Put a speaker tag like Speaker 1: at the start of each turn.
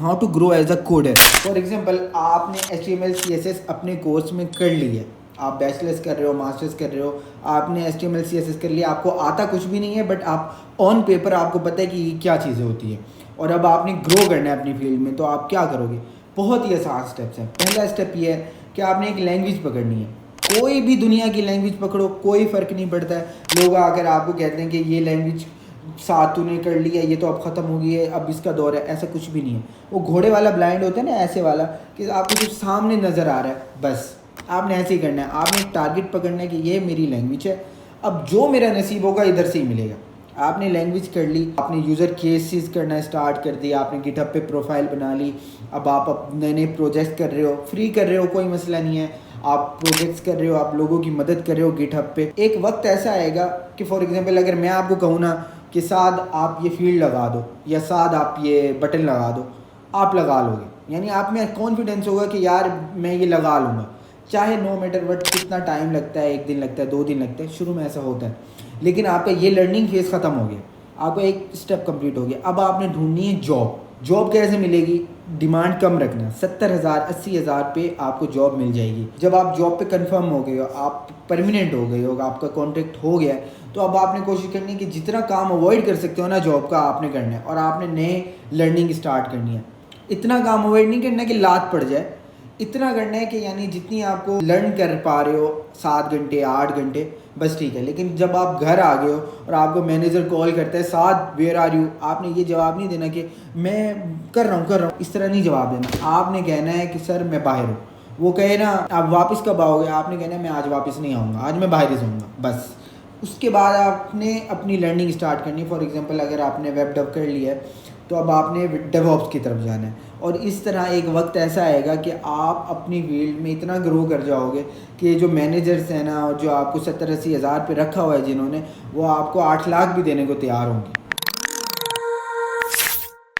Speaker 1: How to grow as a coder. For example आपने HTML CSS अपने course में कर ली है, आप बैचलर्स कर रहे हो, मास्टर्स कर रहे हो, आपने HTML CSS कर लिया, आपको आता कुछ भी नहीं है, बट आप ऑन पेपर आपको पता है कि ये क्या चीज़ें होती है, और अब आपने ग्रो करना है अपनी फील्ड में, तो आप क्या करोगे? बहुत ही आसान स्टेप्स हैं. पहला स्टेप ये है कि आपने एक लैंग्वेज पकड़नी है. कोई भी दुनिया की लैंग्वेज पकड़ो, कोई फ़र्क नहीं पड़ता है. लोग आकर आपको कहते हैं कि ये लैंग्वेज साथ तूने कर लिया, ये तो अब ख़त्म हो गई है, अब इसका दौर है. ऐसा कुछ भी नहीं है. वो घोड़े वाला ब्लाइंड होता है ना, ऐसे वाला कि आपको कुछ सामने नज़र आ रहा है, बस आपने ऐसे ही करना है. आपने एक टारगेट पकड़ना है कि ये मेरी लैंग्वेज है, अब जो मेरा नसीब होगा इधर से ही मिलेगा. आपने लैंग्वेज कर ली, आपने यूज़र केसेस करना स्टार्ट कर दिया, आपने गिटहब पे प्रोफाइल बना ली. अब आप नए नए प्रोजेक्ट्स कर रहे हो, फ्री कर रहे हो, कोई मसला नहीं है. आप प्रोजेक्ट्स कर रहे हो, आप लोगों की मदद कर रहे हो गिटहब पे. एक वक्त ऐसा आएगा कि फॉर एग्जांपल अगर मैं आपको कहूँ ना कि साद आप ये फील्ड लगा दो, या साद आप ये बटन लगा दो, आप लगा लोगे. यानी आप में कॉन्फिडेंस होगा कि यार मैं ये लगा लूँगा, चाहे नो मैटर वट कितना टाइम लगता है, 1 दिन लगता है, 2 दिन लगता है, शुरू में ऐसा होता है. लेकिन आपका ये लर्निंग फेज़ ख़त्म हो गया, आपका एक स्टेप कंप्लीट हो गया. अब आपने ढूंढनी है जॉब. जॉब कैसे मिलेगी? डिमांड कम रखना. 70,000 80,000 पे आपको जॉब मिल जाएगी. जब आप जॉब पे कंफर्म हो गए हो, आप परमानेंट हो गए हो, आपका कॉन्ट्रैक्ट हो गया है, तो अब आपने कोशिश करनी है कि जितना काम अवॉइड कर सकते हो ना जॉब का, आपने करना है, और आपने नए लर्निंग स्टार्ट करनी है. इतना काम अवॉइड नहीं करना कि लात पड़ जाए, इतना करना है कि यानी जितनी आपको लर्न कर पा रहे हो 7 घंटे 8 घंटे बस ठीक है. लेकिन जब आप घर आ गए हो और आपको मैनेजर कॉल करता है, साथ वेयर आर यू, आपने ये जवाब नहीं देना कि मैं कर रहा हूँ, इस तरह नहीं जवाब देना. आपने कहना है कि सर मैं बाहर हूँ. वो कहे ना आप वापस कब आओगे, आपने कहना है मैं आज वापस नहीं आऊँगा, आज मैं बाहर ही सोऊंगा, बस. उसके बाद आपने अपनी लर्निंग स्टार्ट करनी. फॉर एग्जांपल अगर आपने वेब डेव कर लिया है, तो अब आपने डेवऑप्स की तरफ जाना है. और इस तरह एक वक्त ऐसा आएगा कि आप अपनी फील्ड में इतना ग्रो कर जाओगे कि जो मैनेजर्स हैं ना, और जो आपको 70-80 हज़ार पे रखा हुआ है जिन्होंने, वो आपको 8 लाख भी देने को तैयार होंगे.